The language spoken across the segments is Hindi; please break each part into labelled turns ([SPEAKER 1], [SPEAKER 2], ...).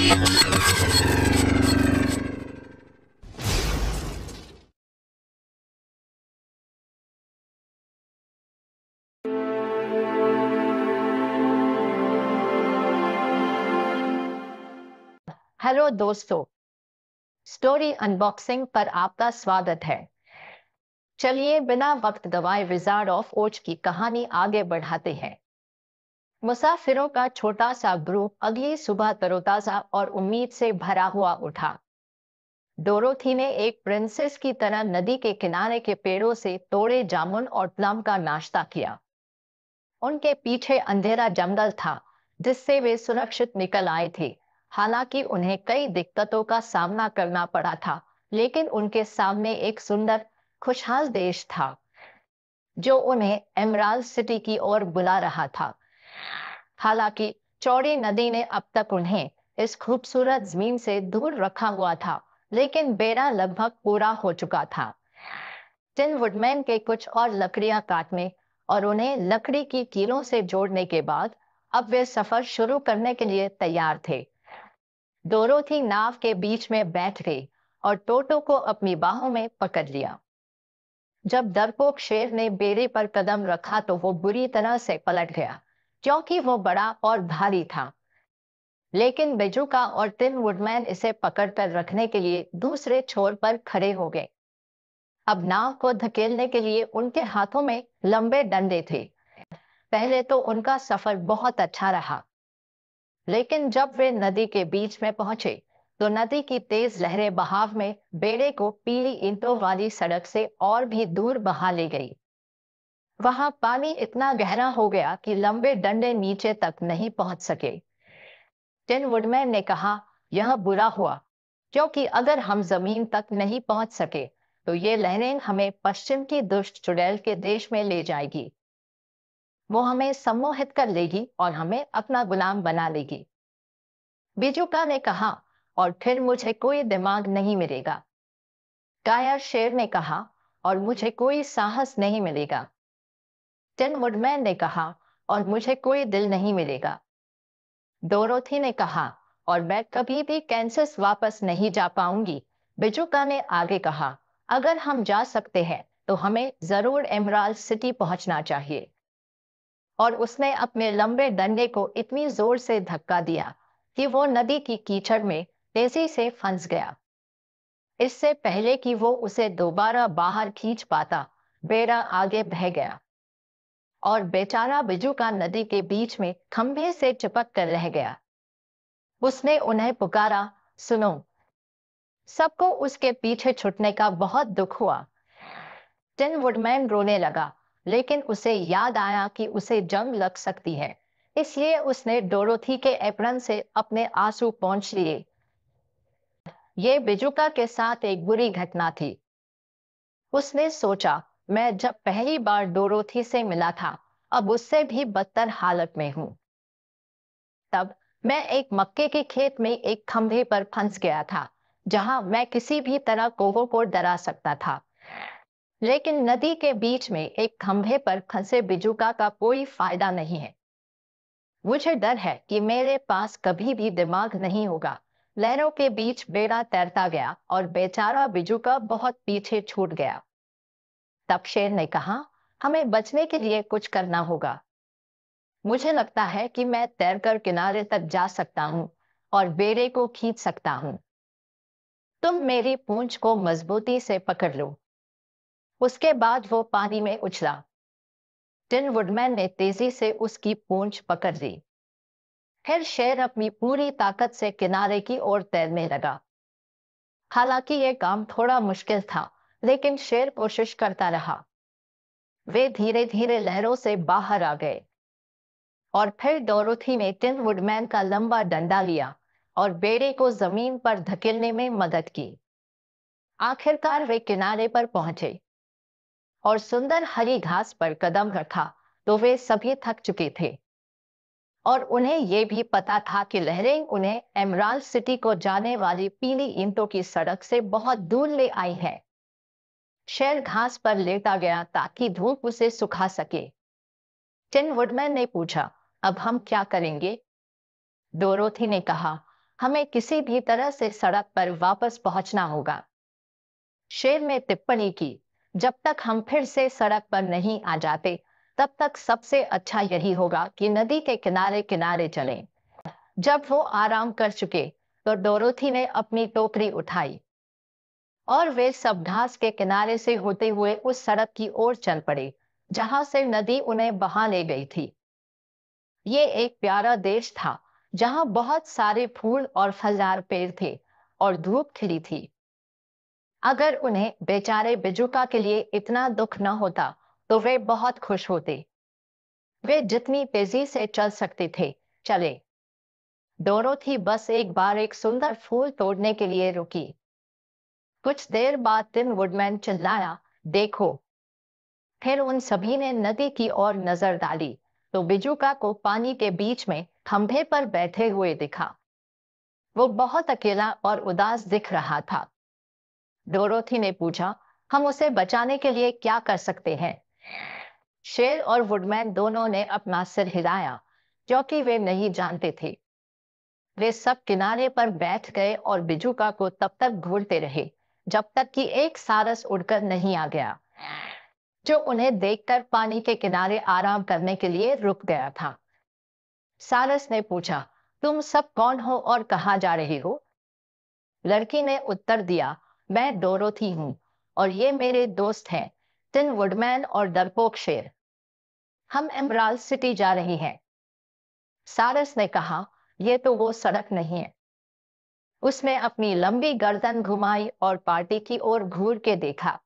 [SPEAKER 1] हेलो दोस्तों, स्टोरी अनबॉक्सिंग पर आपका स्वागत है। चलिए बिना वक्त गवाए विजार्ड ऑफ ओज की कहानी आगे बढ़ाते हैं। मुसाफिरों का छोटा सा ग्रुप अगली सुबह तरोताजा और उम्मीद से भरा हुआ उठा। डोरोथी ने एक प्रिंसेस की तरह नदी के किनारे के पेड़ों से तोड़े जामुन और प्लम का नाश्ता किया। उनके पीछे अंधेरा जंगल था जिससे वे सुरक्षित निकल आए थे। हालांकि उन्हें कई दिक्कतों का सामना करना पड़ा था, लेकिन उनके सामने एक सुंदर खुशहाल देश था जो उन्हें एमराल्ड सिटी की ओर बुला रहा था। हालांकि चौड़ी नदी ने अब तक उन्हें इस खूबसूरत जमीन से दूर रखा हुआ था, लेकिन बेड़ा लगभग पूरा हो चुका था। टिन वुडमैन के कुछ और लकड़ियां काटने और उन्हें लकड़ी की कीलों से जोड़ने के बाद अब वे सफर शुरू करने के लिए तैयार थे। डोरोथी नाव के बीच में बैठ गई और टोटो को अपनी बाहों में पकड़ लिया। जब डरपोक शेर ने बेड़े पर कदम रखा तो वो बुरी तरह से पलट गया, क्योंकि वो बड़ा और भारी था। लेकिन बेजुका और टिन वुडमैन इसे पकड़कर रखने के लिए दूसरे छोर पर खड़े हो गए। अब नाव को धकेलने के लिए उनके हाथों में लंबे डंडे थे। पहले तो उनका सफर बहुत अच्छा रहा, लेकिन जब वे नदी के बीच में पहुंचे तो नदी की तेज लहरें बहाव में बेड़े को पीली ईंटों वाली सड़क से और भी दूर बहा ले गई। वहां पानी इतना गहरा हो गया कि लंबे डंडे नीचे तक नहीं पहुंच सके। टिन वुडमैन ने कहा, यह बुरा हुआ, क्योंकि अगर हम जमीन तक नहीं पहुंच सके तो ये लहरें हमें पश्चिम की दुष्ट चुड़ैल के देश में ले जाएगी। वो हमें सम्मोहित कर लेगी और हमें अपना गुलाम बना लेगी। बिजुका ने कहा, और फिर मुझे कोई दिमाग नहीं मिलेगा। कायर शेर ने कहा, और मुझे कोई साहस नहीं मिलेगा। टिन वुडमैन ने कहा, और मुझे कोई दिल नहीं मिलेगा। डोरोथी ने कहा, और मैं कभी भी कैंसस वापस नहीं जा पाऊंगी। बिजुका ने आगे कहा, अगर हम जा सकते हैं तो हमें जरूर एमराल्ड सिटी पहुंचना चाहिए। और उसने अपने लंबे डंडे को इतनी जोर से धक्का दिया कि वो नदी की कीचड़ में तेजी से फंस गया। इससे पहले कि वो उसे दोबारा बाहर खींच पाता, बेड़ा आगे बह गया और बेचारा बिजुका नदी के बीच में खंभे से चिपक कर रह गया। उसने उन्हें पुकारा, सुनो। सबको उसके पीछे छुटने का बहुत दुख हुआ। टिन वुडमैन रोने लगा, लेकिन उसे याद आया कि उसे जंग लग सकती है, इसलिए उसने डोरोथी के एप्रन से अपने आंसू पोंछ लिए। ये बिजुका के साथ एक बुरी घटना थी। उसने सोचा, मैं जब पहली बार डोरोथी से मिला था, अब उससे भी बदतर हालत में हूं। तब मैं एक मक्के के खेत में एक खंभे पर फंस गया था, जहां मैं किसी भी तरह कोवों को डरा सकता था। लेकिन नदी के बीच में एक खंभे पर फंसे बिजुका का कोई फायदा नहीं है। मुझे डर है कि मेरे पास कभी भी दिमाग नहीं होगा। लहरों के बीच बेड़ा तैरता गया और बेचारा बिजुका बहुत पीछे छूट गया। तब शेर ने कहा, हमें बचने के लिए कुछ करना होगा। मुझे लगता है कि मैं तैरकर किनारे तक जा सकता हूँ और बेड़े को खींच सकता हूँ। तुम मेरी पूंछ को मजबूती से पकड़ लो। उसके बाद वो पानी में उछला। टिन वुडमैन ने तेजी से उसकी पूंछ पकड़ ली। फिर शेर अपनी पूरी ताकत से किनारे की ओर तैरने लगा। हालांकि यह काम थोड़ा मुश्किल था, लेकिन शेर कोशिश करता रहा। वे धीरे धीरे लहरों से बाहर आ गए और फिर डोरोथी ने टिन वुडमैन का लंबा डंडा लिया और बेड़े को जमीन पर धकेलने में मदद की। आखिरकार वे किनारे पर पहुंचे और सुंदर हरी घास पर कदम रखा तो वे सभी थक चुके थे और उन्हें यह भी पता था कि लहरें उन्हें एमराल्ड सिटी को जाने वाली पीली ईंटों की सड़क से बहुत दूर ले आई है। शेर घास पर लेटा गया ताकि धूप उसे सुखा सके। टिन वुडमैन ने पूछा, अब हम क्या करेंगे? डोरोथी ने कहा, हमें किसी भी तरह से सड़क पर वापस पहुंचना होगा। शेर ने टिप्पणी की, जब तक हम फिर से सड़क पर नहीं आ जाते, तब तक सबसे अच्छा यही होगा कि नदी के किनारे किनारे चलें। जब वो आराम कर चुके, तो डोरोथी ने अपनी टोकरी उठाई और वे सब घास के किनारे से होते हुए उस सड़क की ओर चल पड़े, जहां से नदी उन्हें बहा ले गई थी। ये एक प्यारा देश था, जहां बहुत सारे फूल और फलदार पेड़ थे और धूप खिली थी। अगर उन्हें बेचारे बिजुका के लिए इतना दुख न होता, तो वे बहुत खुश होते। वे जितनी तेजी से चल सकते थे, चले। डोरोथी बस एक बार एक सुंदर फूल तोड़ने के लिए रुकी। कुछ देर बाद टिन वुडमैन चिल्लाया, देखो। फिर उन सभी ने नदी की ओर नजर डाली, तो बिजुका को पानी के बीच में खंभे पर बैठे हुए दिखा। वो बहुत अकेला और उदास दिख रहा था। डोरोथी ने पूछा, हम उसे बचाने के लिए क्या कर सकते हैं? शेर और वुडमैन दोनों ने अपना सिर हिलाया, क्योंकि वे नहीं जानते थे। वे सब किनारे पर बैठ गए और बिजुका को तब तक घूरते रहे, जब तक कि एक सारस उड़कर नहीं आ गया, जो उन्हें देखकर पानी के किनारे आराम करने के लिए रुक गया था। सारस ने पूछा, तुम सब कौन हो और कहाँ जा रहे हो? लड़की ने उत्तर दिया, मैं डोरोथी हूँ और ये मेरे दोस्त हैं, टिन वुडमैन और डरपोक शेर। हम एमराल्ड सिटी जा रहे हैं। सारस ने कहा, यह तो वो सड़क नहीं है। उसने अपनी लंबी गर्दन घुमाई और पार्टी की ओर घूर के देखा।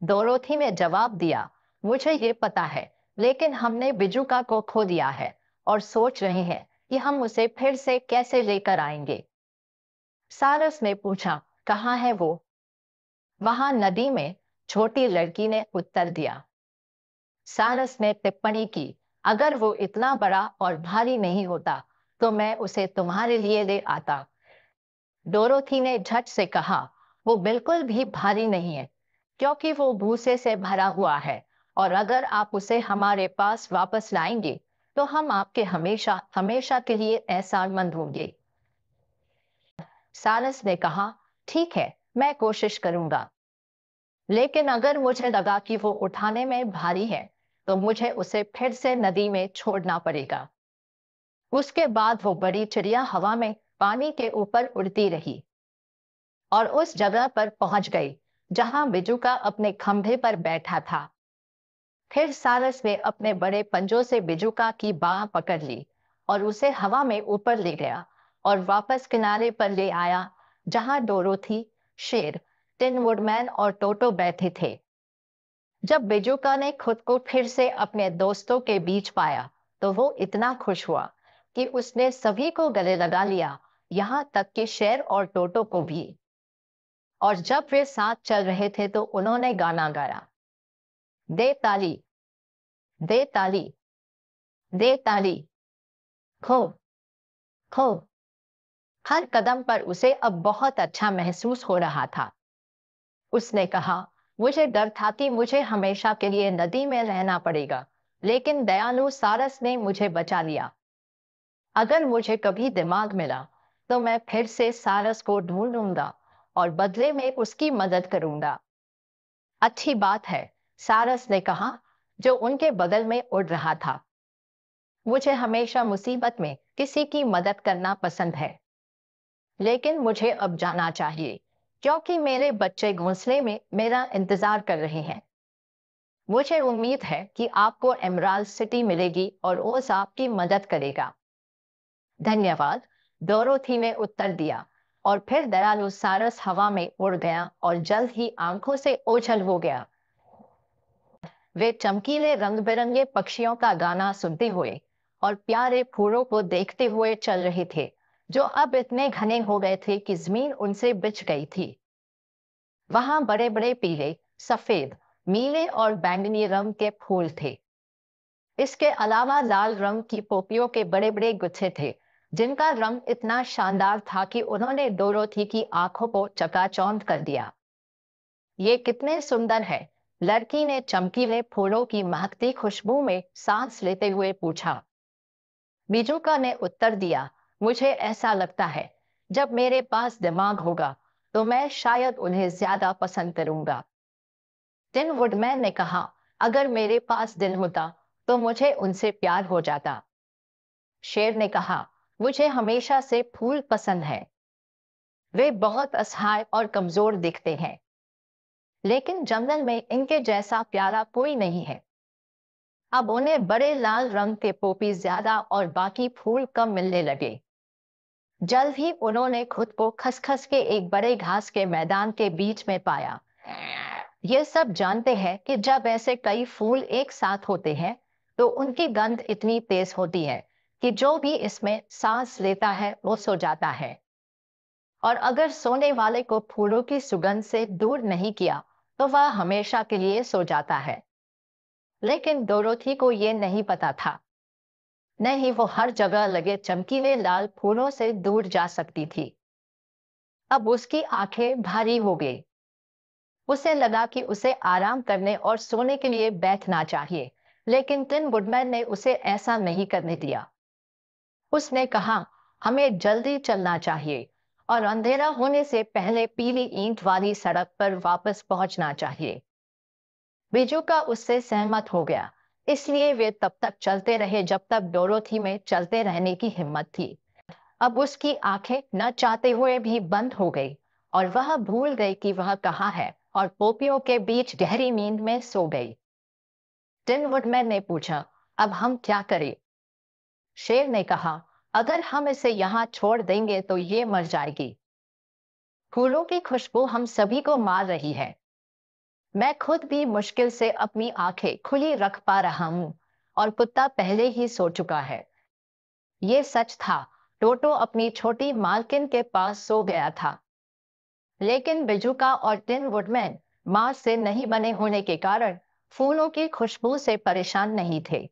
[SPEAKER 1] डोरोथी ने जवाब दिया, मुझे ये पता है, लेकिन हमने बिजुका को खो दिया है और सोच रहे हैं कि हम उसे फिर से कैसे लेकर आएंगे। सारस ने पूछा, कहाँ है वो? वहां नदी में, छोटी लड़की ने उत्तर दिया। सारस ने टिप्पणी की, अगर वो इतना बड़ा और भारी नहीं होता, तो मैं उसे तुम्हारे लिए ले आता। डोरोथी ने झट से कहा, वो बिल्कुल भी भारी नहीं है, क्योंकि वो भूसे से भरा हुआ है, और अगर आप उसे हमारे पास वापस लाएंगे, तो हम आपके हमेशा हमेशा के लिए एहसानमंद होंगे। सारस ने कहा, ठीक है, मैं कोशिश करूंगा। लेकिन अगर मुझे लगा कि वो उठाने में भारी है, तो मुझे उसे फिर से नदी में छोड़ना पड़ेगा। उसके बाद वो बड़ी चिड़िया हवा में पानी के ऊपर उड़ती रही और उस जगह पर पहुंच गई जहां बिजुका अपने खंभे पर बैठा था। फिर सारस ने अपने बड़े पंजों से बिजुका की बाह पकड़ ली और उसे हवा में ऊपर ले गया और वापस किनारे पर ले आया, जहां डोरोथी, शेर, टिन वुडमैन और टोटो बैठे थे। जब बिजुका ने खुद को फिर से अपने दोस्तों के बीच पाया, तो वो इतना खुश हुआ कि उसने सभी को गले लगा लिया, यहाँ तक कि शेर और टोटो को भी। और जब वे साथ चल रहे थे, तो उन्होंने गाना गाया, दे ताली, दे ताली, दे ताली, खूब, खूब। हर कदम पर उसे अब बहुत अच्छा महसूस हो रहा था। उसने कहा, मुझे डर था कि मुझे हमेशा के लिए नदी में रहना पड़ेगा, लेकिन दयालु सारस ने मुझे बचा लिया। अगर मुझे कभी दिमाग मिला, तो मैं फिर से सारस को ढूंढूंगा और बदले में उसकी मदद करूंगा। अच्छी बात है, सारस ने कहा, जो उनके बगल में उड़ रहा था। मुझे हमेशा मुसीबत में किसी की मदद करना पसंद है, लेकिन मुझे अब जाना चाहिए, क्योंकि मेरे बच्चे घोंसले में मेरा इंतजार कर रहे हैं। मुझे उम्मीद है कि आपको एमराल्ड सिटी मिलेगी और ओस आपकी मदद करेगा। धन्यवाद, डोरोथी ने उत्तर दिया, और फिर दयालु सारस हवा में उड़ गया और जल्द ही आंखों से ओझल हो गया। वे चमकीले रंग बिरंगे पक्षियों का गाना सुनते हुए और प्यारे फूलों को देखते हुए चल रहे थे, जो अब इतने घने हो गए थे कि जमीन उनसे बिछ गई थी। वहां बड़े बड़े पीले, सफेद, नीले और बैंगनी रंग के फूल थे। इसके अलावा लाल रंग की पोपियों के बड़े बड़े गुच्छे थे, जिनका रंग इतना शानदार था कि उन्होंने डोरोथी की आंखों को चकाचौंध कर दिया। ये कितने सुंदर है? लड़की ने चमकीले फूलों की महकती खुशबू में सांस लेते हुए पूछा। बिजुका ने उत्तर दिया, मुझे ऐसा लगता है जब मेरे पास दिमाग होगा तो मैं शायद उन्हें ज्यादा पसंद करूंगा। टिन वुडमैन ने कहा, अगर मेरे पास दिल होता तो मुझे उनसे प्यार हो जाता। शेर ने कहा, मुझे हमेशा से फूल पसंद है। वे बहुत असहाय और कमजोर दिखते हैं, लेकिन जंगल में इनके जैसा प्यारा कोई नहीं है। अब उन्हें बड़े लाल रंग के पोपी ज्यादा और बाकी फूल कम मिलने लगे। जल्द ही उन्होंने खुद को खसखस के एक बड़े घास के मैदान के बीच में पाया। ये सब जानते हैं कि जब ऐसे कई फूल एक साथ होते हैं तो उनकी गंध इतनी तेज होती है कि जो भी इसमें सांस लेता है वो सो जाता है। और अगर सोने वाले को फूलों की सुगंध से दूर नहीं किया तो वह हमेशा के लिए सो जाता है। लेकिन डोरोथी को ये नहीं पता था। नहीं वो हर जगह लगे चमकीले लाल फूलों से दूर जा सकती थी। अब उसकी आंखें भारी हो गई। उसे लगा कि उसे आराम करने और सोने के लिए बैठना चाहिए, लेकिन टिन वुडमैन ने उसे ऐसा नहीं करने दिया। उसने कहा, हमें जल्दी चलना चाहिए और अंधेरा होने से पहले पीली ईंट वाली सड़क पर वापस पहुंचना चाहिए। बिजुका उससे सहमत हो गया, इसलिए वे तब तक चलते रहे जब तक डोरोथी में चलते रहने की हिम्मत थी। अब उसकी आंखें न चाहते हुए भी बंद हो गई और वह भूल गई कि वह कहाँ है और पोपियों के बीच गहरी नींद में सो गई। टिन वुडमैन ने पूछा, अब हम क्या करें? शेर ने कहा, अगर हम इसे यहाँ छोड़ देंगे तो ये मर जाएगी। फूलों की खुशबू हम सभी को मार रही है। मैं खुद भी मुश्किल से अपनी आंखें खुली रख पा रहा हूं और कुत्ता पहले ही सो चुका है। ये सच था। टोटो अपनी छोटी मालकिन के पास सो गया था, लेकिन बिजुका और टिन वुडमैन मांस से नहीं बने होने के कारण फूलों की खुशबू से परेशान नहीं थे।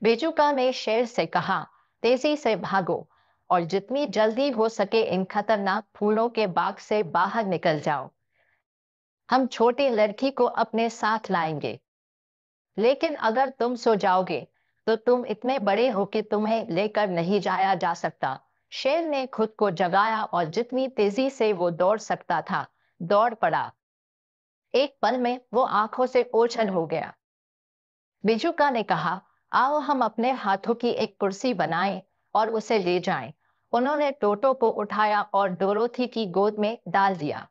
[SPEAKER 1] बिजुका ने शेर से कहा, तेजी से भागो और जितनी जल्दी हो सके इन खतरनाक फूलों के बाग से बाहर निकल जाओ। हम छोटी लड़की को अपने साथ लाएंगे, लेकिन अगर तुम सो जाओगे तो तुम इतने बड़े हो कि तुम्हें लेकर नहीं जाया जा सकता। शेर ने खुद को जगाया और जितनी तेजी से वो दौड़ सकता था दौड़ पड़ा। एक पल में वो आंखों से ओझल हो गया। बिजुका ने कहा, आओ हम अपने हाथों की एक कुर्सी बनाएं और उसे ले जाएं। उन्होंने टोटो को उठाया और डोरोथी की गोद में डाल दिया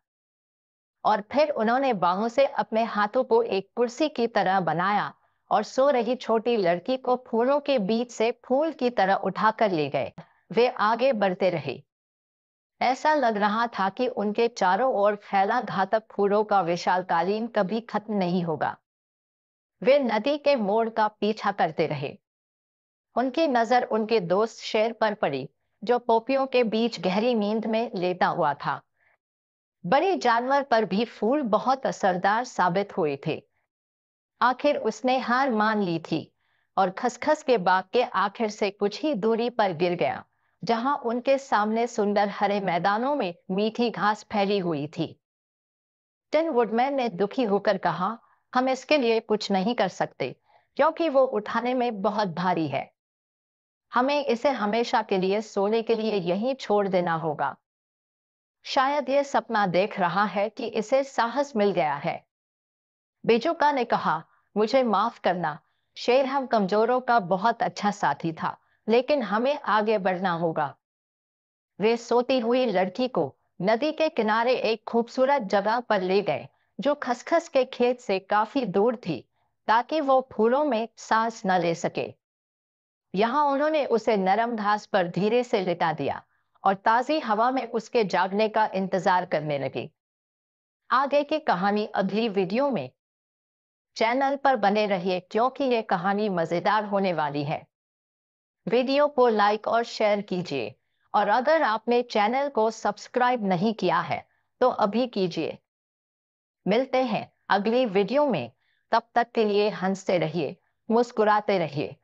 [SPEAKER 1] और फिर उन्होंने बाहों से अपने हाथों को एक कुर्सी की तरह बनाया और सो रही छोटी लड़की को फूलों के बीच से फूल की तरह उठाकर ले गए। वे आगे बढ़ते रहे। ऐसा लग रहा था कि उनके चारों ओर फैला घातक फूलों का विशालकालीन कभी खत्म नहीं होगा। वे नदी के मोड़ का पीछा करते रहे। उनकी नजर उनके दोस्त शेर पर पड़ी, जो पोपियों के बीच गहरी नींद में लेटा हुआ था। बड़े जानवर पर भी फूल बहुत असरदार साबित हुए थे। आखिर उसने हार मान ली थी और खसखस के बाग के आखिर से कुछ ही दूरी पर गिर गया, जहां उनके सामने सुंदर हरे मैदानों में मीठी घास फैली हुई थी। टिन वुडमैन ने दुखी होकर कहा, हम इसके लिए कुछ नहीं कर सकते क्योंकि वो उठाने में बहुत भारी है। हमें इसे हमेशा के लिए सोने के लिए यहीं छोड़ देना होगा। शायद ये सपना देख रहा है कि इसे साहस मिल गया है। बेजुका ने कहा, मुझे माफ करना शेर, हम कमजोरों का बहुत अच्छा साथी था, लेकिन हमें आगे बढ़ना होगा। वे सोती हुई लड़की को नदी के किनारे एक खूबसूरत जगह पर ले गए, जो खसखस के खेत से काफी दूर थी, ताकि वो फूलों में सांस न ले सके। यहाँ उन्होंने उसे नरम घास पर धीरे से लिटा दिया और ताजी हवा में उसके जागने का इंतजार करने लगे। आगे की कहानी अगली वीडियो में। चैनल पर बने रहिए क्योंकि ये कहानी मजेदार होने वाली है। वीडियो को लाइक और शेयर कीजिए और अगर आपने चैनल को सब्सक्राइब नहीं किया है तो अभी कीजिए। मिलते हैं अगली वीडियो में। तब तक के लिए हंसते रहिए, मुस्कुराते रहिए